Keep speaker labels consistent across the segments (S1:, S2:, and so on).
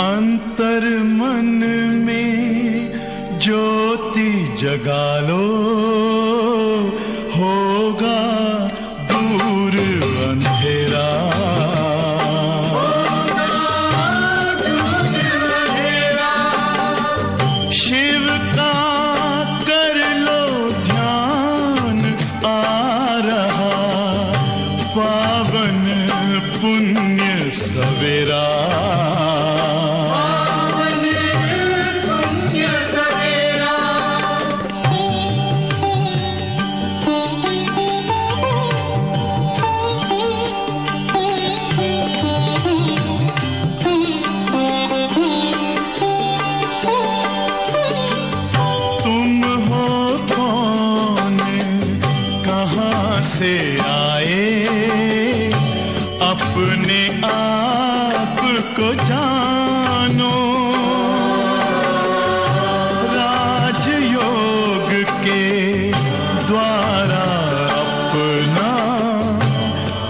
S1: अंतर मन में ज्योति जगा लो, होगा दूर अंधेरा। शिव का कर लो ध्यान, आ रहा पावन पुण्य सवेरा। से आए अपने आप को जानो, राजयोग के द्वारा अपना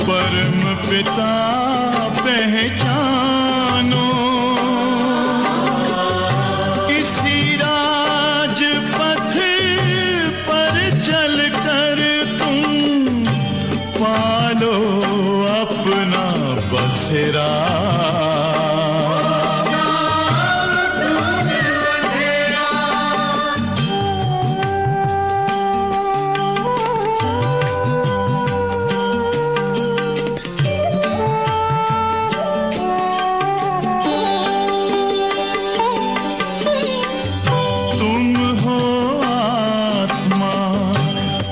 S1: परम पिता पहचानो। इसी राजपथ पर चलकर पालो अपना बसेरा। तुम हो आत्मा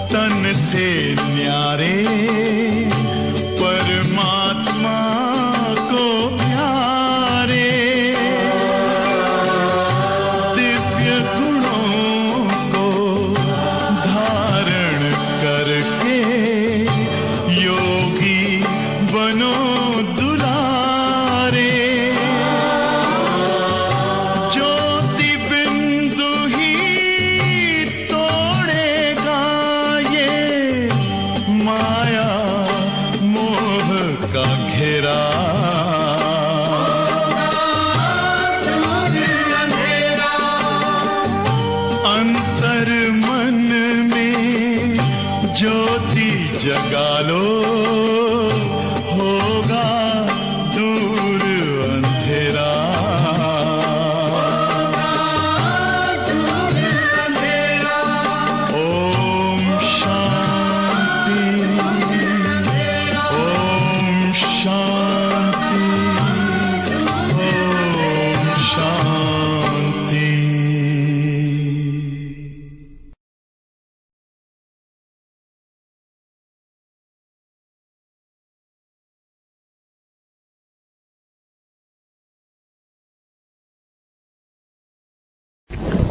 S1: तन से न्यारे, परमात्मा को प्यारे। दिव्य गुणों को धारण करके योगी बनो दुलारे। ज्योति बिंदु ही तोड़ेगा ये माया का घेरा। अंतर मन में ज्योति जगा लो, होगा दूर अंधेरा। ओम शांति, शांति, ओम शांति।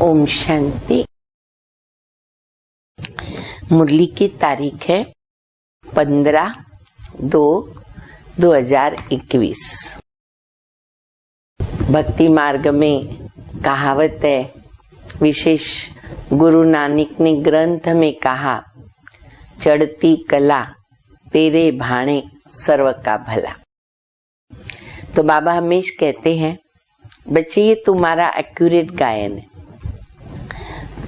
S2: ओम शांति। मुरली की तारीख है 15/2/2021। भक्ति मार्ग में कहावत है, विशेष गुरु नानक ने ग्रंथ में कहा, चढ़ती कला तेरे भाणे सर्व का भला। तो बाबा हमेशा कहते हैं, बच्चे ये तुम्हारा एक्यूरेट गायन है।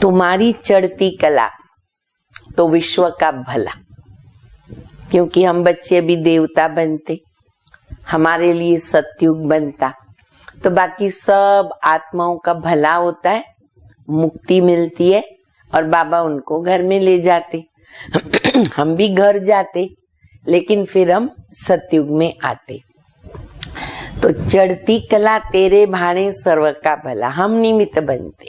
S2: तुम्हारी चढ़ती कला तो विश्व का भला, क्योंकि हम बच्चे अभी देवता बनते, हमारे लिए सतयुग बनता, तो बाकी सब आत्माओं का भला होता है, मुक्ति मिलती है और बाबा उनको घर में ले जाते। हम भी घर जाते, लेकिन फिर हम सतयुग में आते। तो चढ़ती कला तेरे भाणे सर्व का भला, हम निमित्त बनते।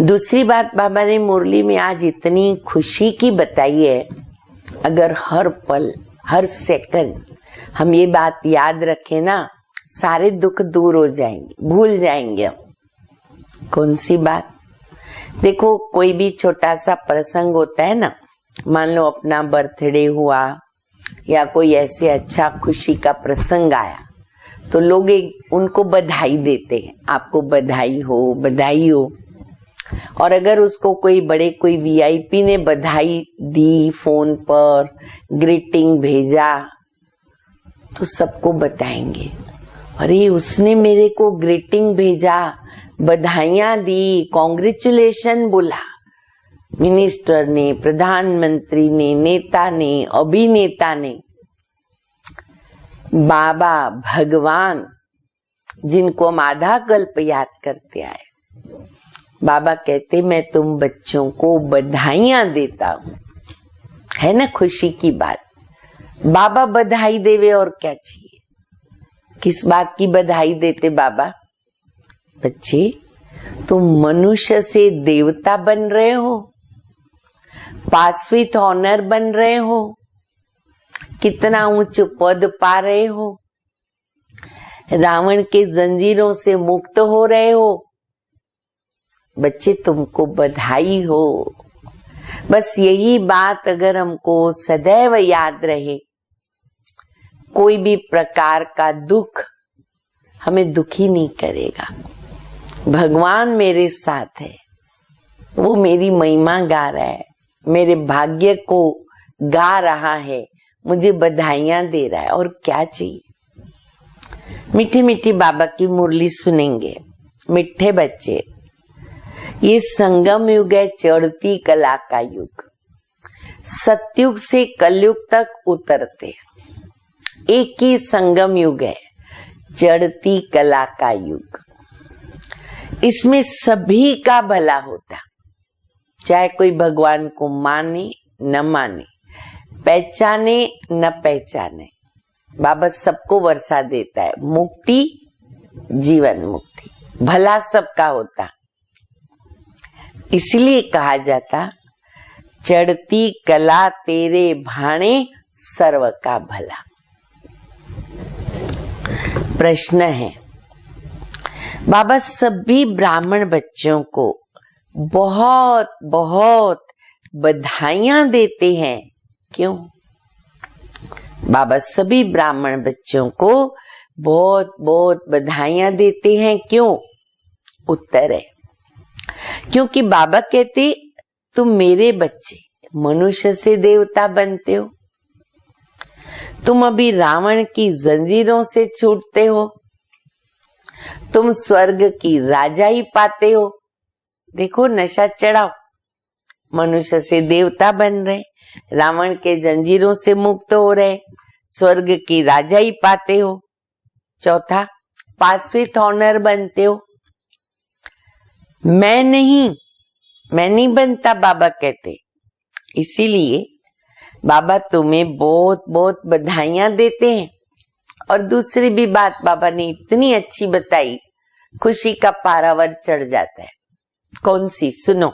S2: दूसरी बात बाबा ने मुरली में आज इतनी खुशी की बताई है, अगर हर पल हर सेकंड हम ये बात याद रखें ना, सारे दुख दूर हो जाएंगे, भूल जाएंगे हम। कौन सी बात? देखो, कोई भी छोटा सा प्रसंग होता है ना, मान लो अपना बर्थडे हुआ या कोई ऐसे अच्छा खुशी का प्रसंग आया, तो लोग उनको बधाई देते हैं, आपको बधाई हो, बधाई हो। और अगर उसको कोई वीआईपी ने बधाई दी, फोन पर ग्रीटिंग भेजा, तो सबको बताएंगे। अरे उसने मेरे को ग्रीटिंग भेजा, बधाइयां दी, कॉन्ग्रेचुलेशन बोला, मिनिस्टर ने, प्रधानमंत्री ने, नेता ने, अभिनेता ने। बाबा भगवान जिनको हम आधा कल्प याद करते आए, बाबा कहते मैं तुम बच्चों को बधाइयां देता हूं। है ना खुशी की बात। बाबा बधाई देवे और क्या चाहिए। किस बात की बधाई देते बाबा? बच्चे तुम मनुष्य से देवता बन रहे हो, पास विथ ऑनर बन रहे हो, कितना ऊंच पद पा रहे हो, रावण के जंजीरों से मुक्त हो रहे हो। बच्चे तुमको बधाई हो। बस यही बात अगर हमको सदैव याद रहे, कोई भी प्रकार का दुख हमें दुखी नहीं करेगा। भगवान मेरे साथ है, वो मेरी महिमा गा रहा है, मेरे भाग्य को गा रहा है, मुझे बधाइयां दे रहा है, और क्या चाहिए। मीठी मीठी बाबा की मुरली सुनेंगे। मिठे बच्चे, ये संगम युग है, चढ़ती कला का युग। सतयुग से कलयुग तक उतरते, एक ही संगम युग है, चढ़ती कला का युग। इसमें सभी का भला होता, चाहे कोई भगवान को माने न माने, पहचाने न पहचाने, बाबा सबको वर्षा देता है। मुक्ति, जीवन मुक्ति, भला सबका होता। इसलिए कहा जाता चढ़ती कला तेरे भाणे सर्व का भला। प्रश्न है, बाबा सभी ब्राह्मण बच्चों को बहुत बहुत बधाइयां देते हैं, क्यों? बाबा सभी ब्राह्मण बच्चों को बहुत बहुत बधाइयां देते हैं, क्यों? उत्तर है क्योंकि बाबा कहते तुम मेरे बच्चे मनुष्य से देवता बनते हो, तुम अभी रावण की जंजीरों से छूटते हो, तुम स्वर्ग की राजाई पाते हो। देखो नशा चढ़ाओ, मनुष्य से देवता बन रहे, रावण के जंजीरों से मुक्त हो रहे, स्वर्ग की राजाई पाते हो। चौथा, पास विथ ऑनर बनते हो। मैं नहीं बनता, बाबा कहते। इसीलिए बाबा तुम्हें बहुत बहुत बधाइयां देते हैं। और दूसरी भी बात बाबा ने इतनी अच्छी बताई, खुशी का पारावर चढ़ जाता है। कौन सी? सुनो,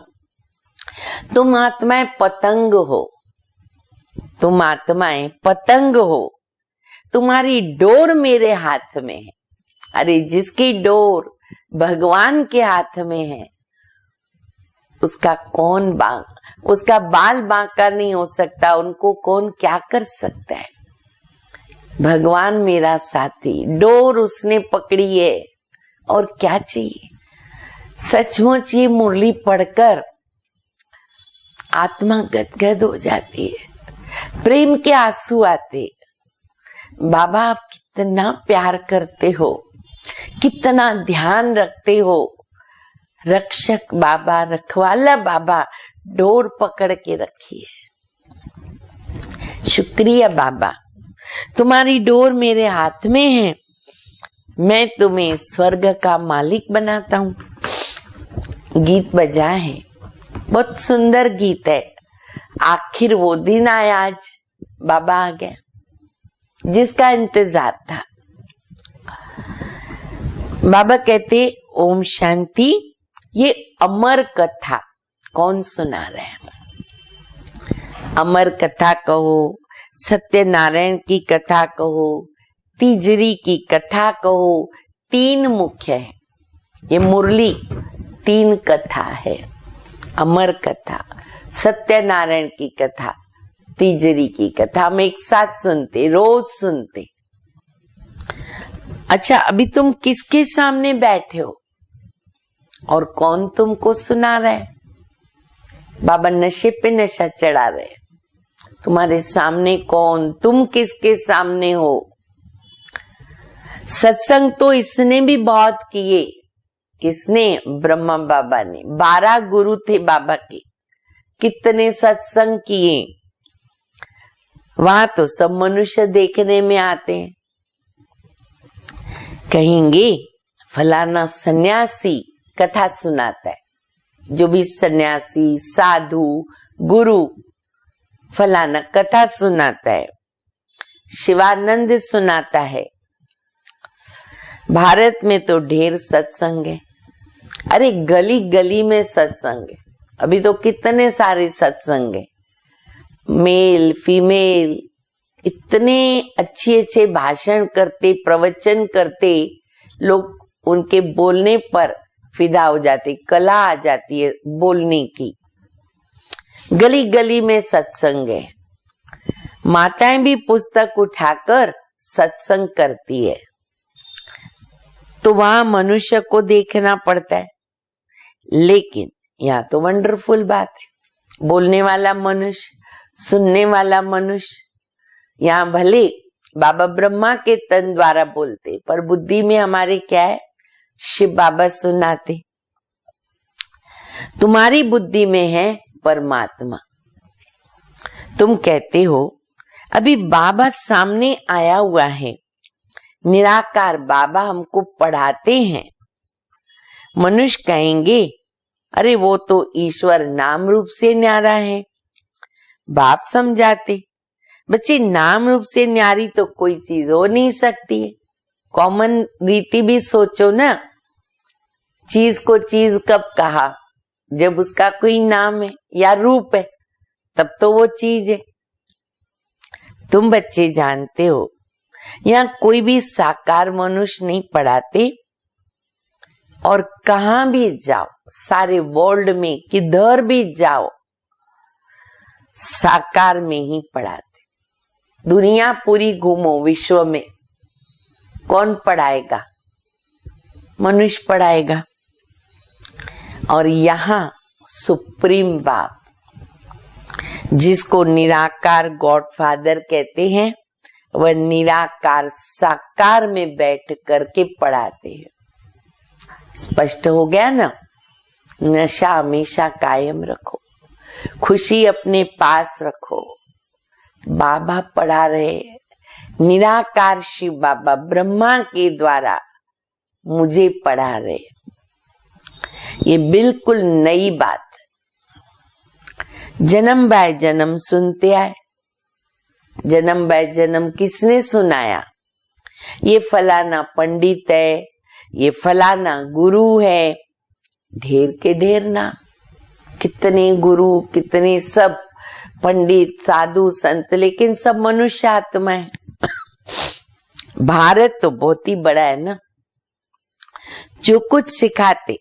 S2: तुम आत्माएं पतंग हो, तुम आत्माएं पतंग हो, तुम्हारी डोर मेरे हाथ में है। अरे जिसकी डोर भगवान के हाथ में है, उसका उसका बाल बांका नहीं हो सकता, उनको कौन क्या कर सकता है। भगवान मेरा साथी, डोर उसने पकड़ी है, और क्या चाहिए। सचमुच ये मुरली पढ़कर आत्मा गदगद हो जाती है, प्रेम के आंसू आते। बाबा आप कितना प्यार करते हो, कितना ध्यान रखते हो। रक्षक बाबा, रखवाला बाबा डोर पकड़ के रखी है। शुक्रिया बाबा, तुम्हारी डोर मेरे हाथ में है, मैं तुम्हें स्वर्ग का मालिक बनाता हूँ। गीत बजा है, बहुत सुंदर गीत है। आखिर वो दिन आया, आज बाबा आ गया, जिसका इंतजार था। बाबा कहते ओम शांति। ये अमर कथा कौन सुना रहा है? अमर कथा कहो, सत्यनारायण की कथा कहो, तीजरी की कथा कहो, तीन मुख्य है। ये मुरली तीन कथा है, अमर कथा, सत्यनारायण की कथा, तीजरी की कथा। हम एक साथ सुनते, रोज सुनते। अच्छा, अभी तुम किसके सामने बैठे हो और कौन तुमको सुना रहा है? बाबा नशे पे नशा चढ़ा रहे। तुम्हारे सामने कौन, तुम किसके सामने हो? सत्संग तो इसने भी बहुत किए। किसने? ब्रह्मा बाबा ने। 12 गुरु थे बाबा के। कितने सत्संग किए। वहां तो सब मनुष्य देखने में आते हैं। कहेंगे फलाना सन्यासी कथा सुनाता है। जो भी सन्यासी, साधु, गुरु फलाना कथा सुनाता है, शिवानंद सुनाता है। भारत में तो ढेर सत्संग है। अरे गली गली में सत्संग है। अभी तो कितने सारे सत्संग है, मेल फीमेल, इतने अच्छे अच्छे भाषण करते, प्रवचन करते, लोग उनके बोलने पर फिदा हो जाते, कला आ जाती है बोलने की। गली गली में सत्संग है। माताएं भी पुस्तक उठाकर सत्संग करती है। तो वहां मनुष्य को देखना पड़ता है। लेकिन यहाँ तो वंडरफुल बात है, बोलने वाला मनुष्य, सुनने वाला मनुष्य। यहाँ भले बाबा ब्रह्मा के तन द्वारा बोलते, पर बुद्धि में हमारे क्या है? शिव बाबा सुनाते। तुम्हारी बुद्धि में है परमात्मा। तुम कहते हो अभी बाबा सामने आया हुआ है, निराकार बाबा हमको पढ़ाते हैं। मनुष्य कहेंगे अरे वो तो ईश्वर नाम रूप से न्यारा है। बाप समझाते, बच्चे नाम रूप से न्यारी तो कोई चीज हो नहीं सकती है। कॉमन रीति भी सोचो ना, चीज को चीज कब कहा? जब उसका कोई नाम है या रूप है, तब तो वो चीज है। तुम बच्चे जानते हो, यहाँ कोई भी साकार मनुष्य नहीं पढ़ाते। और कहां भी जाओ, सारे वर्ल्ड में किधर भी जाओ, साकार में ही पढ़ाते। दुनिया पूरी घूमो विश्व में, कौन पढ़ाएगा? मनुष्य पढ़ाएगा। और यहाँ सुप्रीम बाप, जिसको निराकार गॉडफादर कहते हैं, वह निराकार साकार में बैठ करके पढ़ाते हैं। स्पष्ट हो गया ना? नशा हमेशा कायम रखो, खुशी अपने पास रखो। बाबा पढ़ा रहे, निराकार शिव बाबा ब्रह्मा के द्वारा मुझे पढ़ा रहे। ये बिल्कुल नई बात। जन्म बाय जन्म सुनते आए। जन्म बाय जन्म किसने सुनाया? ये फलाना पंडित है, ये फलाना गुरु है। ढेर के ढेर नाम, कितने गुरु, कितने सब पंडित, साधु, संत, लेकिन सब मनुष्य आत्मा है। भारत तो बहुत ही बड़ा है ना। जो कुछ सिखाते,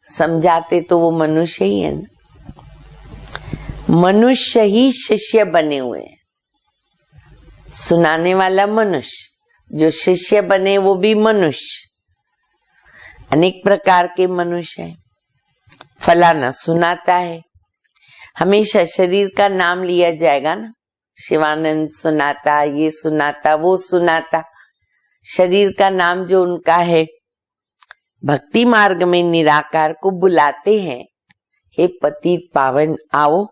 S2: समझाते तो वो मनुष्य ही है ना। मनुष्य ही शिष्य बने हुए हैं। सुनाने वाला मनुष्य, जो शिष्य बने वो भी मनुष्य। अनेक प्रकार के मनुष्य हैं। फलाना सुनाता है, हमेशा शरीर का नाम लिया जाएगा ना। शिवानंद सुनाता, ये सुनाता, वो सुनाता, शरीर का नाम जो उनका है। भक्ति मार्ग में निराकार को बुलाते हैं, हे पतित पावन आओ,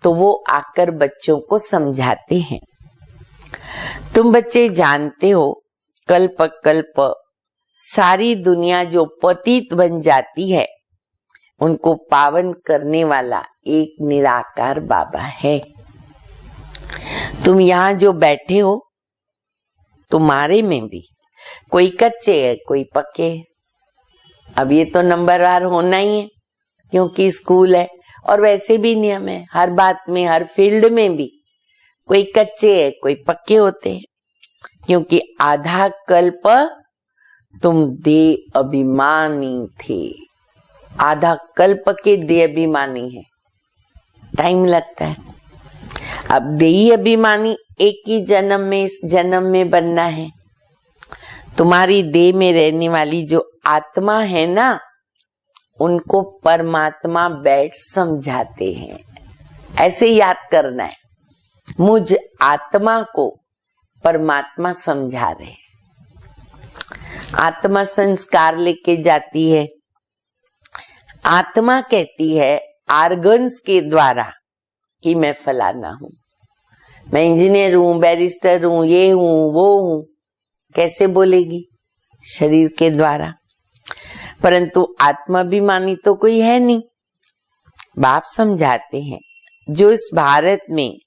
S2: तो वो आकर बच्चों को समझाते हैं। तुम बच्चे जानते हो, कल्प कल्प सारी दुनिया जो पतित बन जाती है, उनको पावन करने वाला एक निराकार बाबा है। तुम यहाँ जो बैठे हो, तुम्हारे में भी कोई कच्चे है, कोई पक्के है। अब ये तो नंबरवार होना ही है, क्योंकि स्कूल है। और वैसे भी नियम है, हर बात में, हर फील्ड में भी कोई कच्चे है, कोई पक्के होते हैं। क्योंकि आधा कल्प तुम दे अभिमानी थे, आधा कल्प के दे अभिमानी है। टाइम लगता है। अब देही अभिमानी एक ही जन्म में, इस जन्म में बनना है। तुम्हारी देह में रहने वाली जो आत्मा है ना, उनको परमात्मा बैठ समझाते हैं। ऐसे याद करना है, मुझ आत्मा को परमात्मा समझा रहे हैं। आत्मा संस्कार लेके जाती है। आत्मा कहती है आर्गन्स के द्वारा कि मैं फलाना हूं, मैं इंजीनियर हूं, बैरिस्टर हूं, ये हूं, वो हूं। कैसे बोलेगी? शरीर के द्वारा। परंतु आत्माभिमानी तो कोई है नहीं। बाप समझाते हैं जो इस भारत में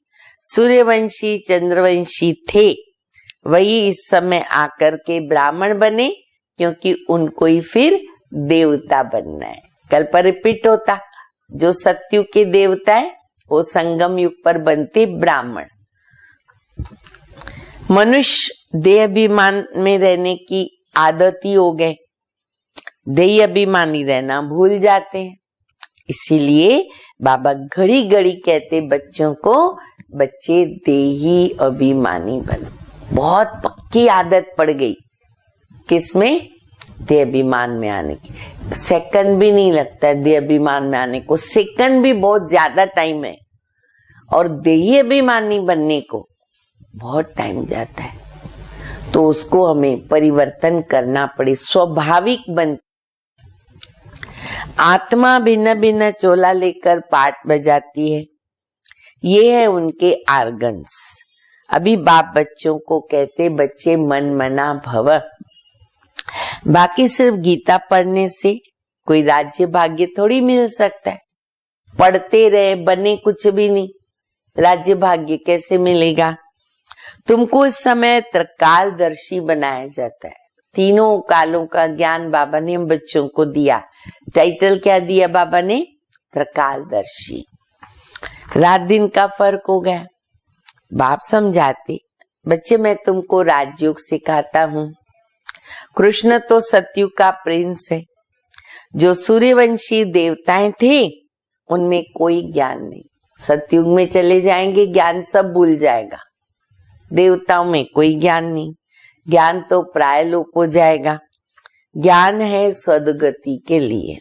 S2: सूर्यवंशी चंद्रवंशी थे वही इस समय आकर के ब्राह्मण बने, क्योंकि उनको ही फिर देवता बनना है। कल पर रिपीट होता, जो सत्युग के देवता है वो संगम युग पर बनते ब्राह्मण। मनुष्य देह अभिमान में रहने की आदत ही हो गए, देह अभिमानी रहना भूल जाते हैं। इसीलिए बाबा घड़ी घड़ी कहते बच्चों को, बच्चे देही अभिमानी बनो। बहुत पक्की आदत पड़ गई किसमें? देह अभिमान में आने की। सेकंड भी नहीं लगता है देह अभिमान में आने को, सेकंड भी बहुत ज्यादा टाइम है, और देही अभिमानी बनने को बहुत टाइम जाता है। तो उसको हमें परिवर्तन करना पड़े, स्वाभाविक बन। आत्मा भिन्न भिन्न चोला लेकर पाठ बजाती है, ये है उनके आर्गन्स। अभी बाप बच्चों को कहते बच्चे मन मना भव। बाकी सिर्फ गीता पढ़ने से कोई राज्य भाग्य थोड़ी मिल सकता है। पढ़ते रहे बने कुछ भी नहीं, राज्य भाग्य कैसे मिलेगा? तुमको इस समय त्रिकालदर्शी बनाया जाता है। तीनों कालों का ज्ञान बाबा ने हम बच्चों को दिया। टाइटल क्या दिया बाबा ने? त्रिकालदर्शी। रात दिन का फर्क हो गया। बाप समझाते बच्चे मैं तुमको राजयोग सिखाता हूँ। कृष्ण तो सतयुग का प्रिंस है। जो सूर्यवंशी देवताएं थे उनमें कोई ज्ञान नहीं। सतयुग में चले जाएंगे ज्ञान सब भूल जाएगा। देवताओं में कोई ज्ञान नहीं, ज्ञान तो प्राय लोप हो जाएगा। ज्ञान है सदगति के लिए।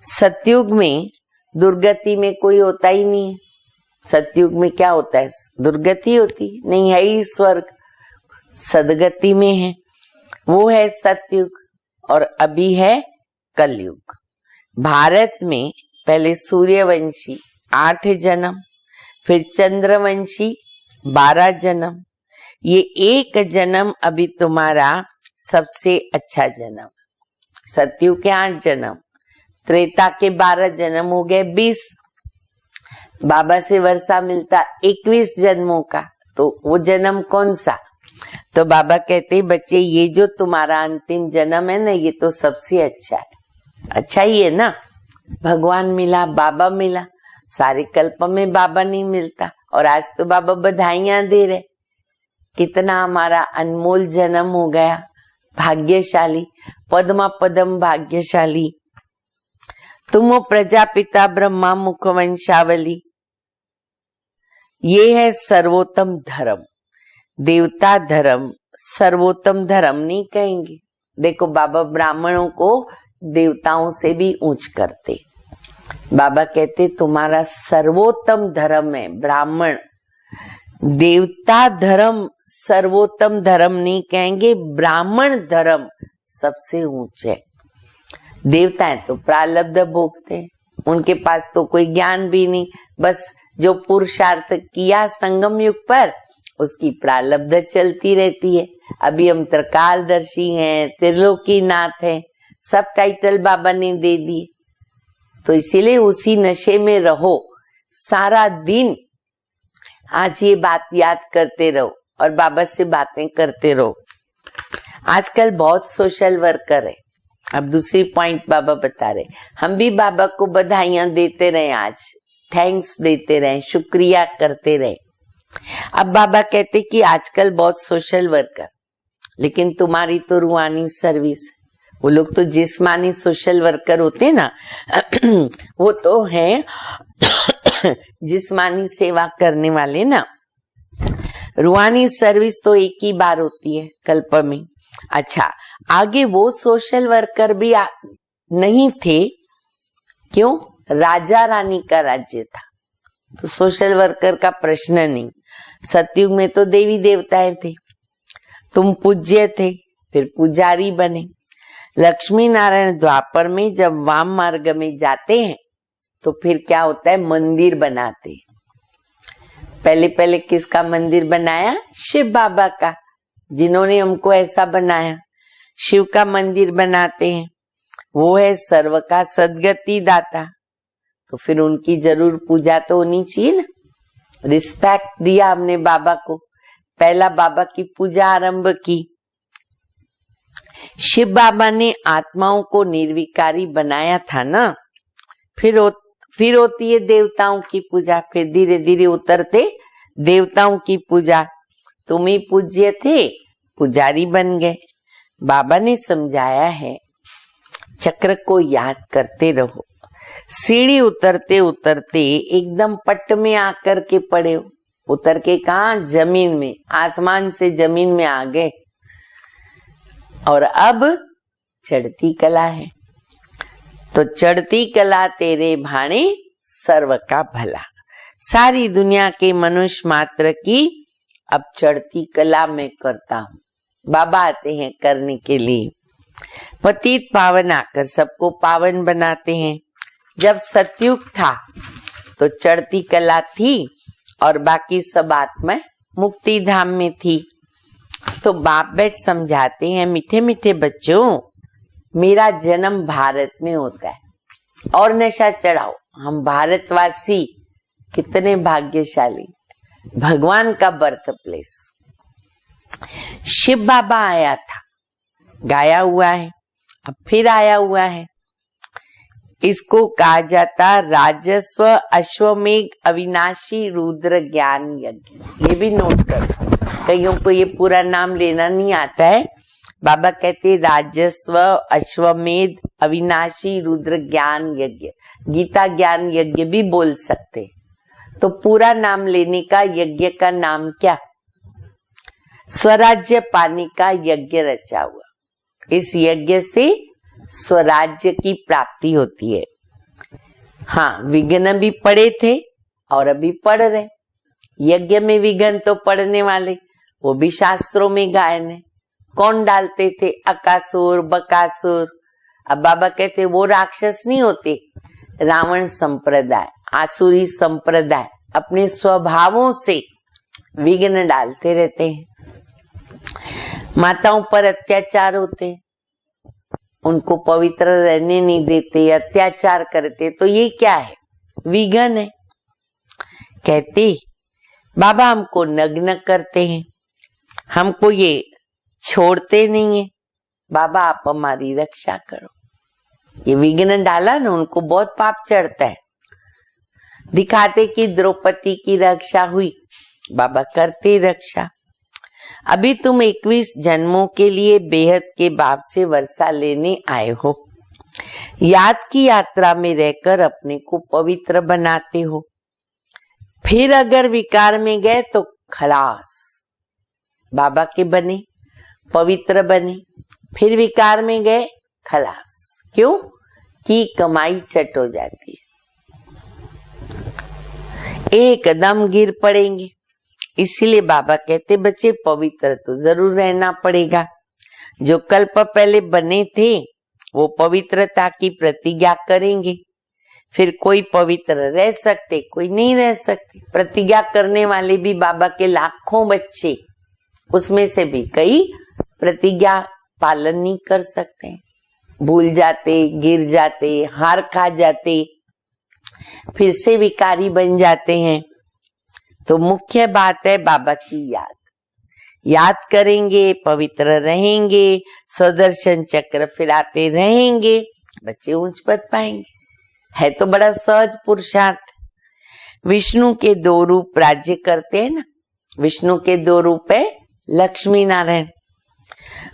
S2: सतयुग में दुर्गति में कोई होता ही नहीं है। सतयुग में क्या होता है? दुर्गति होती नहीं है ही, स्वर्ग सदगति में है। वो है सतयुग, और अभी है कलयुग। भारत में पहले सूर्यवंशी 8 जन्म, फिर चंद्रवंशी 12 जन्म। ये एक जन्म अभी तुम्हारा सबसे अच्छा जन्म। सतयुग के 8 जन्म, त्रेता के 12 जन्म हो गए 20। बाबा से वर्षा मिलता 21 जन्मों का, तो वो जन्म कौन सा? तो बाबा कहते बच्चे ये जो तुम्हारा अंतिम जन्म है ना, ये तो सबसे अच्छा है। अच्छा ही है ना, भगवान मिला, बाबा मिला। सारे कल्प में बाबा नहीं मिलता, और आज तो बाबा बधाइयां दे रहे। कितना हमारा अनमोल जन्म हो गया, भाग्यशाली, पद्मा पदम भाग्यशाली। तुम हो प्रजापिता ब्रह्मा मुख वंशावली। ये है सर्वोत्तम धर्म। देवता धर्म सर्वोत्तम धर्म नहीं कहेंगे। देखो बाबा ब्राह्मणों को देवताओं से भी ऊंच करते। बाबा कहते तुम्हारा सर्वोत्तम धर्म है ब्राह्मण। देवता धर्म सर्वोत्तम धर्म नहीं कहेंगे, ब्राह्मण धर्म सबसे ऊंचे। देवताएं तो प्रारब्ध भोगते हैं, उनके पास तो कोई ज्ञान भी नहीं, बस जो पुरुषार्थ किया संगम युग पर उसकी प्रारब्ध चलती रहती है। अभी हम त्रिकालदर्शी हैं, त्रिलोकीनाथ हैं, सब टाइटल बाबा ने दे दिए। तो इसीलिए उसी नशे में रहो सारा दिन। आज ये बात याद करते रहो और बाबा से बातें करते रहो। आजकल बहुत सोशल वर्कर है। अब दूसरी पॉइंट बाबा बता रहे, हम भी बाबा को बधाइयां देते रहे, आज थैंक्स देते रहे, शुक्रिया करते रहे। अब बाबा कहते कि आजकल बहुत सोशल वर्कर, लेकिन तुम्हारी तो रूहानी सर्विस। वो लोग तो जिस्मानी सोशल वर्कर होते ना, वो तो हैं जिस्मानी सेवा करने वाले ना। रूहानी सर्विस तो एक ही बार होती है कल्प में। अच्छा, आगे वो सोशल वर्कर भी नहीं थे। क्यों? राजा रानी का राज्य था, तो सोशल वर्कर का प्रश्न नहीं। सतयुग में तो देवी देवताएं थे, तुम पूज्य थे, फिर पुजारी बने। लक्ष्मी नारायण द्वापर में जब वाम मार्ग में जाते हैं तो फिर क्या होता है, मंदिर बनाते हैं। पहले पहले किसका मंदिर बनाया? शिव बाबा का, जिन्होंने हमको ऐसा बनाया। शिव का मंदिर बनाते हैं, वो है सर्व का सदगति दाता, तो फिर उनकी जरूर पूजा तो होनी चाहिए ना। रिस्पेक्ट दिया हमने बाबा को, पहला बाबा की पूजा आरंभ की। शिव बाबा ने आत्माओं को निर्विकारी बनाया था ना, फिर होती है देवताओं की पूजा, फिर धीरे धीरे उतरते देवताओं की पूजा। तुम ही पूज्य थे, पुजारी बन गए। बाबा ने समझाया है, चक्र को याद करते रहो। सीढ़ी उतरते उतरते एकदम पट्ट में आकर के पड़े हो, उतर के कहा? जमीन में, आसमान से जमीन में आ गए। और अब चढ़ती कला है, तो चढ़ती कला तेरे भाणे सर्व का भला। सारी दुनिया के मनुष्य मात्र की अब चढ़ती कला मैं करता हूँ। बाबा आते हैं करने के लिए। पतित पावन आकर सबको पावन बनाते हैं। जब सतयुग था तो चढ़ती कला थी और बाकी सब आत्मा मुक्ति धाम में थी। तो बाप बैठ समझाते हैं, मीठे मीठे बच्चों, मेरा जन्म भारत में होता है और नशा चढ़ाओ। हम भारतवासी कितने भाग्यशाली, भगवान का बर्थ प्लेस। शिव बाबा आया था, गाया हुआ है, अब फिर आया हुआ है। इसको कहा जाता राजस्व अश्वमेघ अविनाशी रुद्र ज्ञान यज्ञ। ये भी नोट करो, कईयों को ये पूरा नाम लेना नहीं आता है। बाबा कहते राजस्व अश्वमेध अविनाशी रुद्र ज्ञान यज्ञ, गीता ज्ञान यज्ञ भी बोल सकते। तो पूरा नाम लेने का यज्ञ का नाम क्या? स्वराज्य पाने का यज्ञ रचा हुआ। इस यज्ञ से स्वराज्य की प्राप्ति होती है। हाँ, विघ्न भी पड़े थे और अभी पढ़ रहे। यज्ञ में विघ्न तो पड़ने वाले, वो भी शास्त्रों में गायन है। कौन डालते थे? अकासुर बकासुर। अब बाबा कहते वो राक्षस नहीं होते, रावण संप्रदाय, आसुरी संप्रदाय अपने स्वभावों से विघ्न डालते रहते हैं। माताओं पर अत्याचार होते, उनको पवित्र रहने नहीं देते, अत्याचार करते, तो ये क्या है? विघ्न है। कहते बाबा हमको नग्न करते हैं, हमको ये छोड़ते नहीं है, बाबा आप हमारी रक्षा करो। ये विघ्न डाला ना, उनको बहुत पाप चढ़ता है। दिखाते कि द्रौपदी की रक्षा हुई, बाबा करते रक्षा। अभी तुम 21 जन्मों के लिए बेहद के बाप से वर्षा लेने आए हो। याद की यात्रा में रहकर अपने को पवित्र बनाते हो। फिर अगर विकार में गए तो खलास, बाबा के बने, पवित्र बने, फिर विकार में गए खलास। क्यों? कि कमाई चट हो जाती है, एकदम गिर पड़ेंगे। इसीलिए बाबा कहते बच्चे पवित्र तो जरूर रहना पड़ेगा। जो कल्प पहले बने थे वो पवित्रता की प्रतिज्ञा करेंगे। फिर कोई पवित्र रह सकते, कोई नहीं रह सकते। प्रतिज्ञा करने वाले भी बाबा के लाखों बच्चे, उसमें से भी कई प्रतिज्ञा पालन नहीं कर सकते, भूल जाते, गिर जाते, हार खा जाते, फिर से विकारी बन जाते हैं। तो मुख्य बात है बाबा की याद। याद करेंगे, पवित्र रहेंगे, स्वदर्शन चक्र फिराते रहेंगे, बच्चे ऊंच पद पाएंगे। है तो बड़ा सहज पुरुषार्थ। विष्णु के 2 रूप राज्य करते हैं ना, विष्णु के 2 रूप है लक्ष्मी नारायण।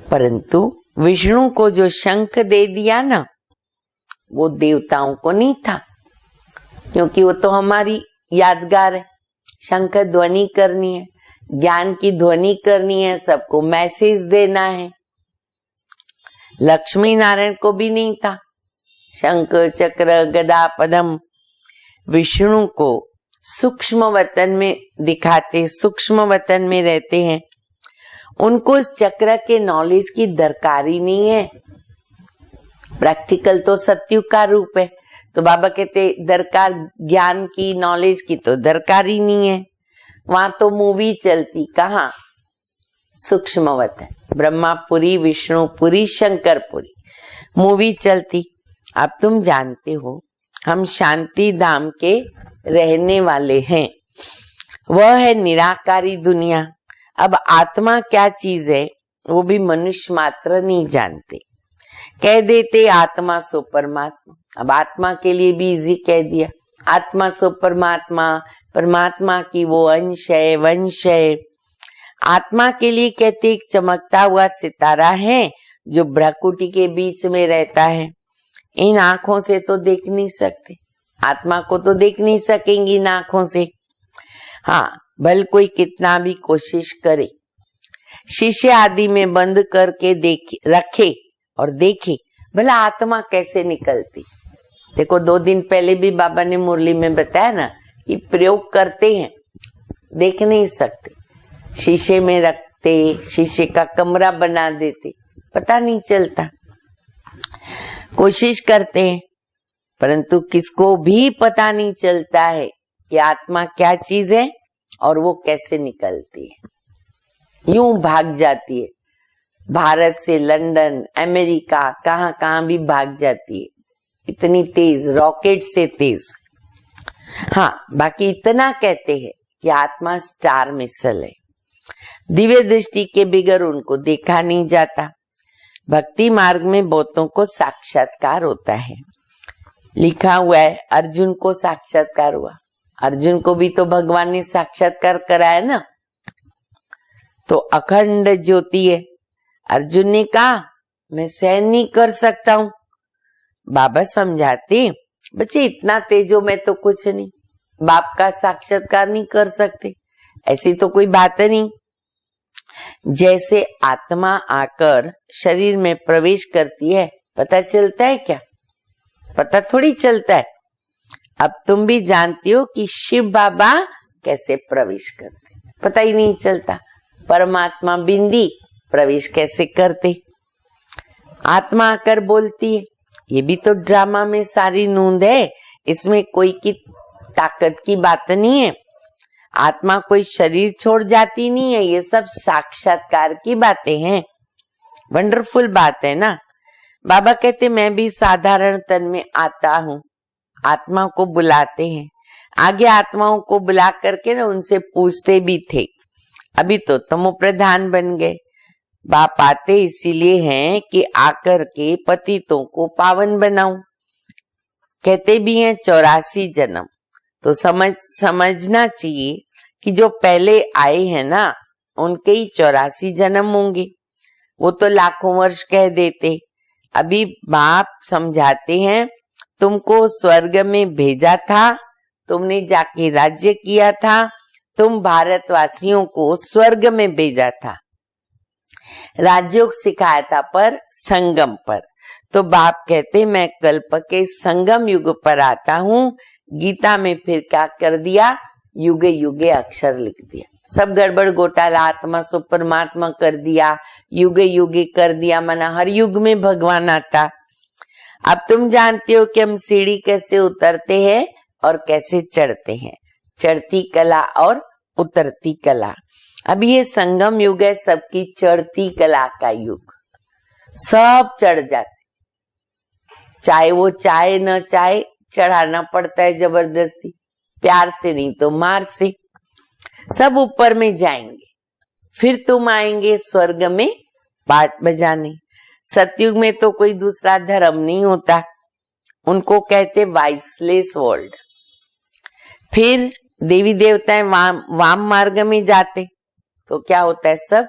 S2: परंतु विष्णु को जो शंख दे दिया ना, वो देवताओं को नहीं था, क्योंकि वो तो हमारी यादगार है। शंख ध्वनि करनी है, ज्ञान की ध्वनि करनी है, सबको मैसेज देना है। लक्ष्मी नारायण को भी नहीं था शंख चक्र गदा पद्म। विष्णु को सूक्ष्म वतन में दिखाते, सूक्ष्म वतन में रहते हैं। उनको इस चक्र के नॉलेज की दरकार ही नहीं है। प्रैक्टिकल तो सत्युग का रूप है, तो बाबा कहते दरकार ज्ञान की, नॉलेज की तो दरकार ही नहीं है। वहां तो मूवी चलती कहाँ, सूक्ष्मवत है, ब्रह्मापुरी, विष्णुपुरी, शंकरपुरी मूवी चलती। अब तुम जानते हो हम शांति धाम के रहने वाले हैं, वह है निराकारी दुनिया। अब आत्मा क्या चीज है वो भी मनुष्य मात्र नहीं जानते, कह देते आत्मा सो परमात्मा। अब आत्मा के लिए भी इजी कह दिया, आत्मा सो परमात्मा, परमात्मा की वो अंश है, वंश है। आत्मा के लिए कहते एक चमकता हुआ सितारा है जो भ्रकुटी के बीच में रहता है। इन आंखों से तो देख नहीं सकते, आत्मा को तो देख नहीं सकेंगी इन आंखों से। हाँ, भल कोई कितना भी कोशिश करे, शीशे आदि में बंद करके रखे और देखे भला आत्मा कैसे निकलती। देखो 2 दिन पहले भी बाबा ने मुरली में बताया ना कि प्रयोग करते हैं, देख नहीं सकते, शीशे में रखते, शीशे का कमरा बना देते, पता नहीं चलता। कोशिश करते हैं परंतु किसको भी पता नहीं चलता है कि आत्मा क्या चीज है और वो कैसे निकलती है। यूं भाग जाती है, भारत से लंदन, अमेरिका, कहां कहां भी भाग जाती है, इतनी तेज, रॉकेट से तेज। हाँ, बाकी इतना कहते हैं कि आत्मा स्टार मिसल है, दिव्य दृष्टि के बिगर उनको देखा नहीं जाता। भक्ति मार्ग में बहुतों को साक्षात्कार होता है, लिखा हुआ है अर्जुन को साक्षात्कार हुआ। अर्जुन को भी तो भगवान ने साक्षात्कार कराया ना, तो अखंड ज्योति है। अर्जुन ने कहा मैं सहन नहीं कर सकता हूं। बाबा समझाते बच्चे इतना तेजो में तो कुछ नहीं, बाप का साक्षात्कार नहीं कर सकते, ऐसी तो कोई बात नहीं। जैसे आत्मा आकर शरीर में प्रवेश करती है, पता चलता है क्या? पता थोड़ी चलता है। अब तुम भी जानती हो कि शिव बाबा कैसे प्रवेश करते, पता ही नहीं चलता। परमात्मा बिंदी प्रवेश कैसे करते, आत्मा आकर बोलती है। ये भी तो ड्रामा में सारी नूंद है, इसमें कोई की ताकत की बात नहीं है। आत्मा कोई शरीर छोड़ जाती नहीं है, ये सब साक्षात्कार की बातें हैं। वंडरफुल बात है ना। बाबा कहते मैं भी साधारण तन में आता हूँ, आत्मा को बुलाते हैं, आगे आत्माओं को बुला करके ना उनसे पूछते भी थे। अभी तो तमो प्रधान बन गए। बाप आते इसीलिए हैं कि आकर के पतितों को पावन बनाऊं। कहते भी हैं 84 जन्म, तो समझना चाहिए कि जो पहले आए हैं ना उनके ही 84 जन्म होंगे। वो तो लाखों वर्ष कह देते। अभी बाप समझाते हैं तुमको स्वर्ग में भेजा था, तुमने जाके राज्य किया था, तुम भारतवासियों को स्वर्ग में भेजा था, राजयोग सिखाया था पर संगम पर। तो बाप कहते मैं कल्प के संगम युग पर आता हूँ। गीता में फिर क्या कर दिया, युगे युगे अक्षर लिख दिया, सब गड़बड़ घोटाला आत्मा सो परमात्मा कर दिया, युगे युगे कर दिया, माना हर युग में भगवान आता। अब तुम जानते हो कि हम सीढ़ी कैसे उतरते हैं और कैसे चढ़ते हैं, चढ़ती कला और उतरती कला। अब ये संगम युग है, सबकी चढ़ती कला का युग, सब चढ़ जाते, चाहे वो चाहे न चाहे चढ़ाना पड़ता है जबरदस्ती, प्यार से नहीं तो मार से। सब ऊपर में जाएंगे, फिर तुम आएंगे स्वर्ग में पाट बजाने। सतयुग में तो कोई दूसरा धर्म नहीं होता, उनको कहते वाइसलेस वर्ल्ड। फिर देवी देवताएं वाम मार्ग में जाते तो क्या होता है, सब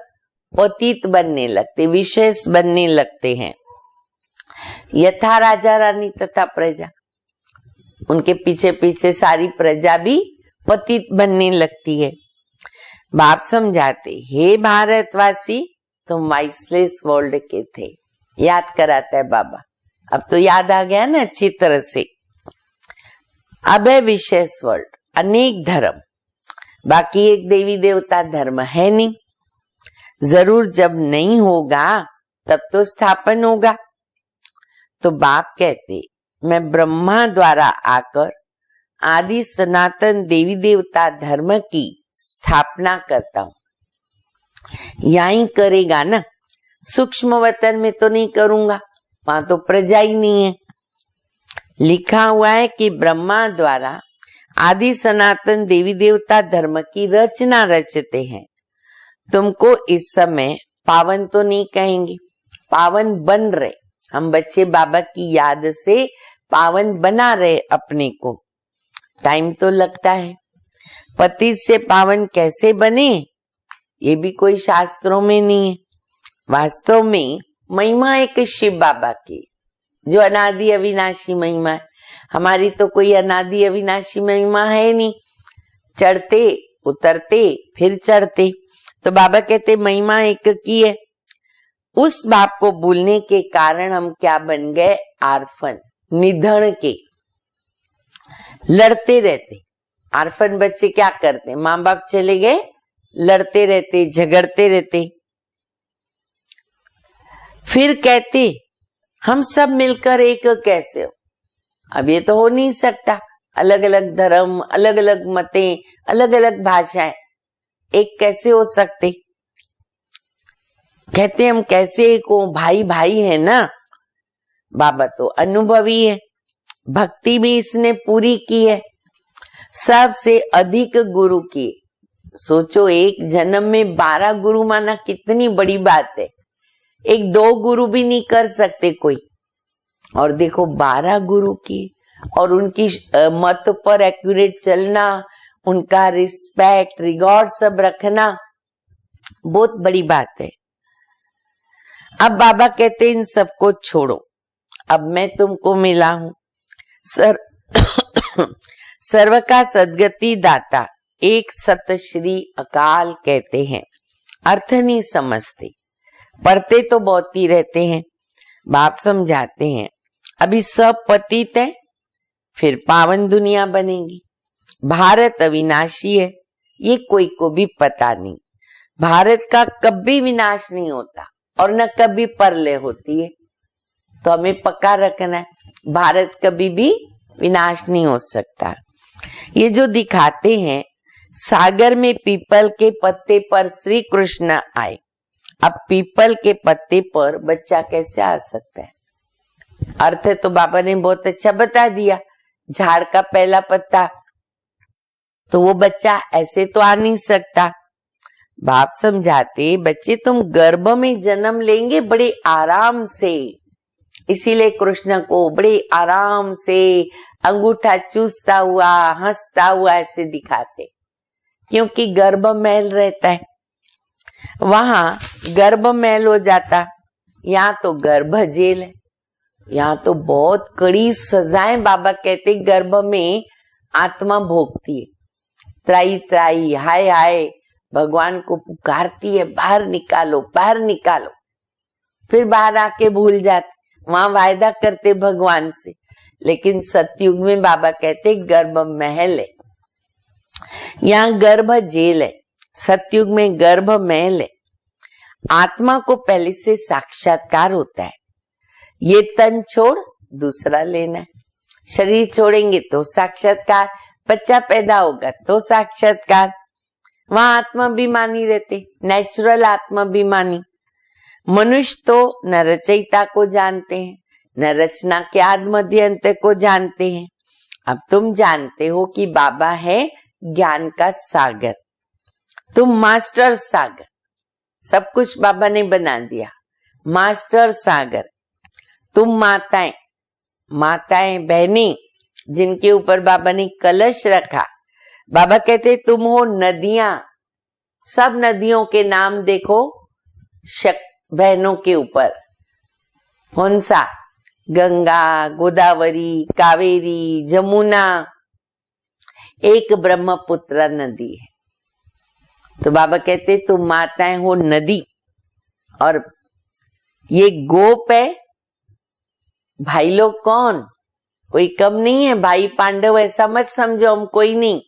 S2: पतित बनने लगते, विशेष बनने लगते हैं। यथा राजा रानी तथा प्रजा, उनके पीछे पीछे सारी प्रजा भी पतित बनने लगती है। बाप समझाते हे भारतवासी तुम वाइसलेस वर्ल्ड के थे, याद कराता है बाबा। अब तो याद आ गया ना अच्छी तरह से। अब है विशेष वर्ल्ड, अनेक धर्म, बाकी एक देवी देवता धर्म है नहीं। जरूर जब नहीं होगा तब तो स्थापन होगा। तो बाप कहते, मैं ब्रह्मा द्वारा आकर आदि सनातन देवी देवता धर्म की स्थापना करता हूं। यहीं करेगा ना, सूक्ष्म वतन में तो नहीं करूंगा, वहां तो प्रजा ही नहीं है। लिखा हुआ है कि ब्रह्मा द्वारा आदि सनातन देवी देवता धर्म की रचना रचते हैं। तुमको इस समय पावन तो नहीं कहेंगे, पावन बन रहे। हम बच्चे बाबा की याद से पावन बना रहे अपने को। टाइम तो लगता है। पति से पावन कैसे बने, ये भी कोई शास्त्रों में नहीं है। वास्तव में महिमा एक शिव बाबा की, जो अनादि अविनाशी महिमा है। हमारी तो कोई अनादि अविनाशी महिमा है नहीं, चढ़ते उतरते फिर चढ़ते। तो बाबा कहते महिमा एक की है। उस बाप को भूलने के कारण हम क्या बन गए, आर्फन, निधन के, लड़ते रहते। आर्फन बच्चे क्या करते, माँ बाप चले गए, लड़ते रहते, झगड़ते रहते। फिर कहते हम सब मिलकर एक कैसे हो। अब ये तो हो नहीं सकता, अलग अलग धर्म, अलग अलग मतें, अलग अलग भाषाएं, एक कैसे हो सकते। कहते हम कैसे एक हो, भाई भाई है ना। बाबा तो अनुभवी है, भक्ति भी इसने पूरी की है, सबसे अधिक गुरु की। सोचो एक जन्म में 12 गुरु माना कितनी बड़ी बात है। एक 2 गुरु भी नहीं कर सकते कोई, और देखो 12 गुरु की, और उनकी मत पर एक्यूरेट चलना, उनका रिस्पेक्ट रिगॉर्ड सब रखना बहुत बड़ी बात है। अब बाबा कहते इन सबको छोड़ो, अब मैं तुमको मिला हूं। सर्व का सदगति दाता एक सत श्री अकाल कहते हैं। अर्थ नहीं समझते, पढ़ते तो बहुत ही रहते हैं। बाप समझाते हैं अभी सब पतित है, फिर पावन दुनिया बनेगी। भारत अविनाशी है, ये कोई को भी पता नहीं। भारत का कभी विनाश नहीं होता और न कभी परलय होती है, तो हमें पक्का रखना है, भारत कभी भी विनाश नहीं हो सकता। ये जो दिखाते हैं सागर में पीपल के पत्ते पर श्री कृष्ण आए, अब पीपल के पत्ते पर बच्चा कैसे आ सकता है। अर्थ तो बाबा ने बहुत अच्छा बता दिया, झाड़ का पहला पत्ता, तो वो बच्चा ऐसे तो आ नहीं सकता। बाप समझाते बच्चे तुम गर्भ में जन्म लेंगे बड़े आराम से, इसीलिए कृष्ण को बड़े आराम से अंगूठा चूसता हुआ हंसता हुआ ऐसे दिखाते, क्योंकि गर्भ महल रहता है। वहां गर्भ महल हो जाता, यहाँ तो गर्भ जेल है। यहाँ तो बहुत कड़ी सजाएं बाबा कहते गर्भ में आत्मा भोगती है, त्राई त्राई हाय हाय भगवान को पुकारती है, बाहर निकालो बाहर निकालो। फिर बाहर आके भूल जाते, वहां वायदा करते भगवान से। लेकिन सतयुग में बाबा कहते गर्भ महल है, यहाँ गर्भ जेल है, सतयुग में गर्भ महल है। आत्मा को पहले से साक्षात्कार होता है, ये तन छोड़ दूसरा लेना है। शरीर छोड़ेंगे तो साक्षात्कार, बच्चा पैदा होगा तो साक्षात्कार। वहां आत्माभिमानी रहते, नेचुरल आत्माभिमानी। मनुष्य तो न रचयिता को जानते हैं, न रचना के आदि मध्य अंत को जानते हैं। अब तुम जानते हो कि बाबा है ज्ञान का सागर, तुम मास्टर सागर, सब कुछ बाबा ने बना दिया, मास्टर सागर। तुम माताएं, माताएं बहनें जिनके ऊपर बाबा ने कलश रखा, बाबा कहते तुम हो नदियां। सब नदियों के नाम देखो बहनों के ऊपर, कौन सा, गंगा, गोदावरी, कावेरी, जमुना, एक ब्रह्मपुत्र नदी है। तो बाबा कहते तुम माताएं हो नदी, और ये गोप है। भाई लोग कौन, कोई कम नहीं है, भाई पांडव ऐसा मत समझो, हम कोई नहीं।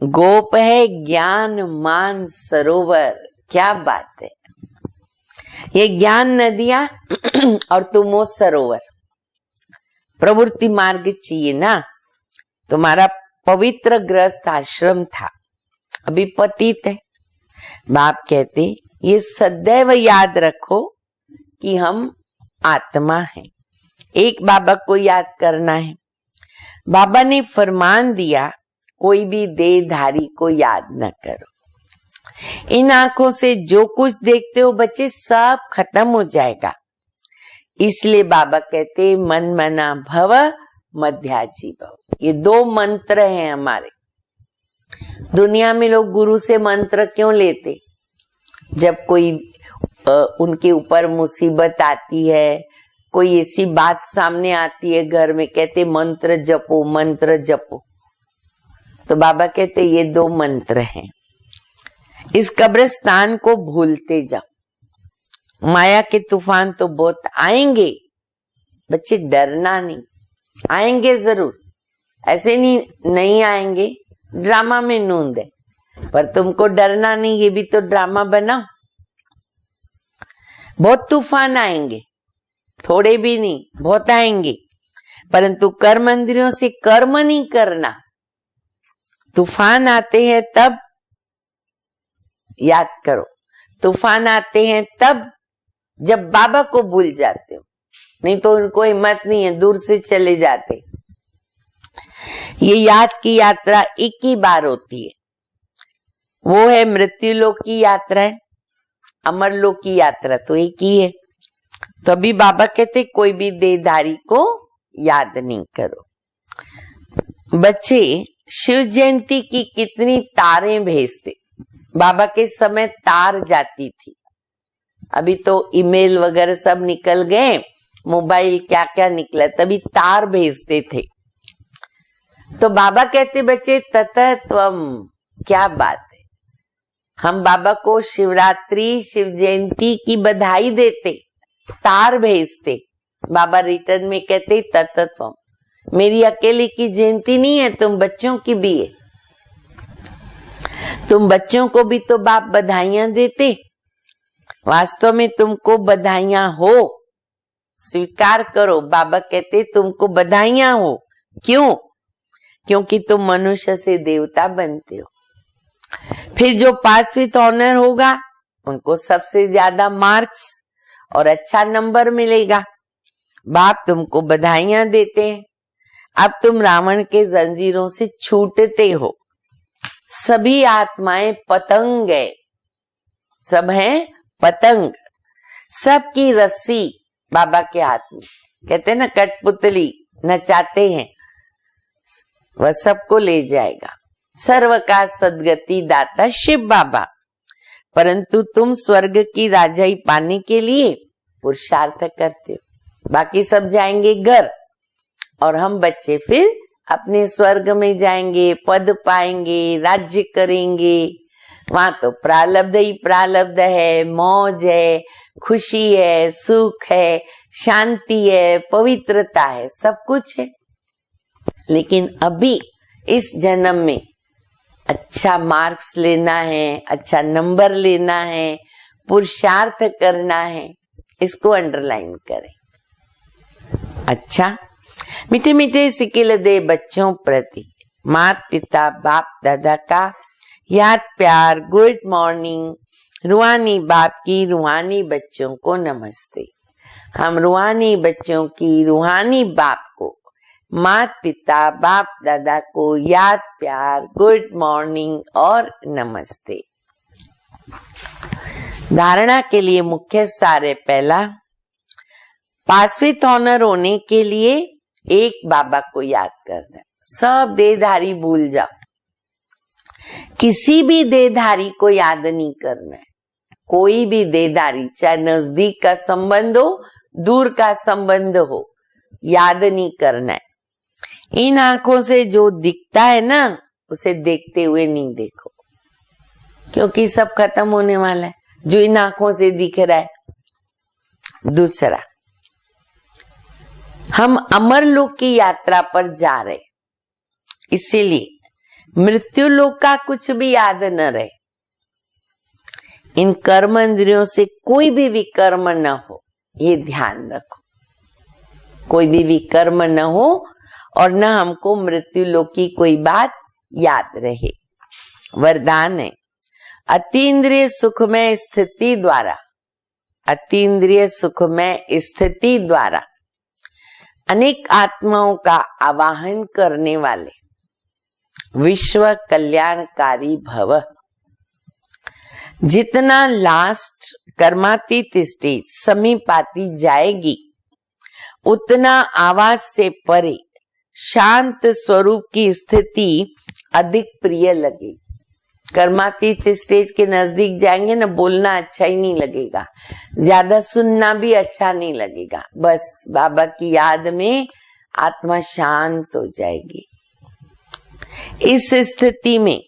S2: गोप है ज्ञान मान सरोवर। क्या बात है। ये ज्ञान नदियां और तुम वो सरोवर, प्रवृत्ति मार्ग चाहिए ना। तुम्हारा पवित्र गृहस्थ आश्रम था, अभी पतित है। बाप कहते ये सदैव याद रखो कि हम आत्मा हैं। एक बाबा को याद करना है। बाबा ने फरमान दिया कोई भी देहधारी को याद न करो। इन आंखों से जो कुछ देखते हो बच्चे सब खत्म हो जाएगा। इसलिए बाबा कहते मन मना भव मध्याजी भव। ये दो मंत्र हैं हमारे। दुनिया में लोग गुरु से मंत्र क्यों लेते? जब कोई उनके ऊपर मुसीबत आती है, कोई ऐसी बात सामने आती है घर में, कहते मंत्र जपो मंत्र जपो। तो बाबा कहते ये दो मंत्र हैं। इस कब्रिस्तान को भूलते जाओ। माया के तूफान तो बहुत आएंगे बच्चे, डरना नहीं। आएंगे जरूर, ऐसे नहीं आएंगे। ड्रामा में नूंद है, पर तुमको डरना नहीं। ये भी तो ड्रामा बनाओ। बहुत तूफान आएंगे, थोड़े भी नहीं, बहुत आएंगे। परंतु कर्म इंद्रियों से कर्म नहीं करना। तूफान आते हैं तब याद करो। तूफान आते हैं तब जब बाबा को भूल जाते हो, नहीं तो उनको हिम्मत नहीं है, दूर से चले जाते। ये याद की यात्रा एक ही बार होती है, वो है मृत्यु लोक की यात्रा है। अमर लोक की यात्रा तो एक ही है। तभी बाबा कहते कोई भी देहधारी को याद नहीं करो। बच्चे शिव जयंती की कितनी तारें भेजते। बाबा के समय तार जाती थी, अभी तो ईमेल वगैरह सब निकल गए, मोबाइल क्या क्या निकला, तभी तार भेजते थे। तो बाबा कहते बच्चे ततत्वम, क्या बात है। हम बाबा को शिवरात्रि शिव जयंती की बधाई देते, तार भेजते। बाबा रिटर्न में कहते ततत्वम, मेरी अकेले की जयंती नहीं है, तुम बच्चों की भी है। तुम बच्चों को भी तो बाप बधाइयां देते। वास्तव में तुमको बधाइयां हो, स्वीकार करो। बाबा कहते तुमको बधाइयां हो। क्यों? क्योंकि तुम मनुष्य से देवता बनते हो। फिर जो पास विथ ऑनर होगा उनको सबसे ज्यादा मार्क्स और अच्छा नंबर मिलेगा। बाप तुमको बधाइयां देते हैं। अब तुम रावण के जंजीरों से छूटते हो। सभी आत्माएं पतंग है, सब हैं पतंग। सबकी रस्सी बाबा के हाथ में। कहते हैं ना कठपुतली नचाते हैं, वह सबको ले जाएगा। सर्व का सदगति दाता शिव बाबा। परंतु तुम स्वर्ग की राजाई पाने के लिए पुरुषार्थ करते हो। बाकी सब जाएंगे घर, और हम बच्चे फिर अपने स्वर्ग में जाएंगे, पद पाएंगे, राज्य करेंगे। वहां तो प्रारब्ध ही प्रारब्ध है, मौज है, खुशी है, सुख है, शांति है, पवित्रता है, सब कुछ है। लेकिन अभी इस जन्म में अच्छा मार्क्स लेना है, अच्छा नंबर लेना है, पुरुषार्थ करना है। इसको अंडरलाइन करें। अच्छा, मीठे मीठे सिकिल दे बच्चों प्रति माता पिता बाप दादा का याद प्यार, गुड मॉर्निंग। रूहानी बाप की रूहानी बच्चों को नमस्ते। हम रूहानी बच्चों की रूहानी बाप को, माता पिता बाप दादा को याद प्यार, गुड मॉर्निंग और नमस्ते। धारणा के लिए मुख्य सारे पहला, पास विथ ऑनर होने के लिए एक बाबा को याद करना। सब देहधारी भूल जाओ, किसी भी देहधारी को याद नहीं करना है। कोई भी देहधारी, चाहे नजदीक का संबंध हो, दूर का संबंध हो, याद नहीं करना है। इन आंखों से जो दिखता है ना, उसे देखते हुए नहीं देखो, क्योंकि सब खत्म होने वाला है जो इन आंखों से दिख रहा है। दूसरा, हम अमर लोक की यात्रा पर जा रहे, इसीलिए मृत्यु लोक का कुछ भी याद न रहे। इन कर्म इंद्रियों से कोई भी विकर्म न हो, ये ध्यान रखो। कोई भी विकर्म न हो और न हमको मृत्यु लोक की कोई बात याद रहे। वरदान है, अतीन्द्रिय सुखमय स्थिति द्वारा, अतीन्द्रिय सुखमय स्थिति द्वारा अनेक आत्माओं का आवाहन करने वाले विश्व कल्याणकारी भव। जितना लास्ट कर्मातीत स्टेज समीप आती जाएगी, उतना आवाज से परे शांत स्वरूप की स्थिति अधिक प्रिय लगेगी। कर्मातीत स्टेज के नजदीक जाएंगे ना, बोलना अच्छा ही नहीं लगेगा, ज्यादा सुनना भी अच्छा नहीं लगेगा। बस बाबा की याद में आत्मा शांत हो जाएगी। इस स्थिति में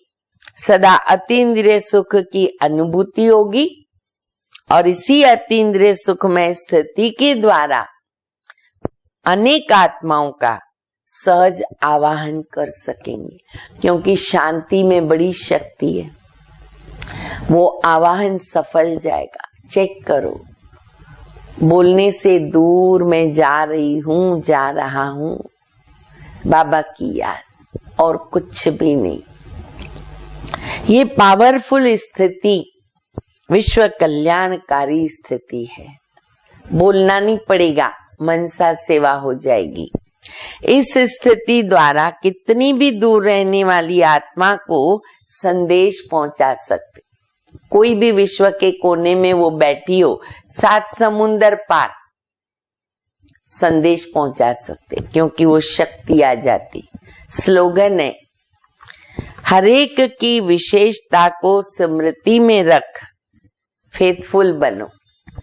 S2: सदा अतीन्द्रिय सुख की अनुभूति होगी और इसी अतीन्द्रिय सुखमय स्थिति के द्वारा अनेक आत्माओं का सहज आवाहन कर सकेंगे, क्योंकि शांति में बड़ी शक्ति है। वो आवाहन सफल जाएगा। चेक करो, बोलने से दूर मैं जा रही हूं, जा रहा हूं, बाबा की याद और कुछ भी नहीं। ये पावरफुल स्थिति विश्व कल्याणकारी स्थिति है। बोलना नहीं पड़ेगा, मनसा सेवा हो जाएगी। इस स्थिति द्वारा कितनी भी दूर रहने वाली आत्मा को संदेश पहुंचा सकते। कोई भी विश्व के कोने में वो बैठी हो, 7 समुंदर पार संदेश पहुंचा सकते, क्योंकि वो शक्ति आ जाती। स्लोगन है, हरेक की विशेषता को स्मृति में रख, फेथफुल बनो।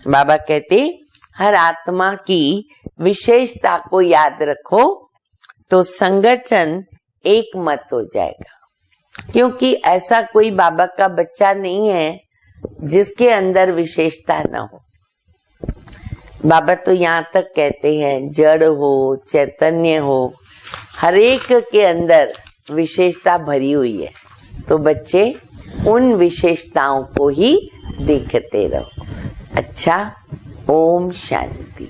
S2: बाबा कहते हर आत्मा की विशेषता को याद रखो तो संगठन एक मत हो जाएगा। क्योंकि ऐसा कोई बाबा का बच्चा नहीं है जिसके अंदर विशेषता न हो। बाबा तो यहाँ तक कहते हैं, जड़ हो चैतन्य हो, हर एक के अंदर विशेषता भरी हुई है। तो बच्चे उन विशेषताओं को ही देखते रहो। अच्छा, ओम शांति।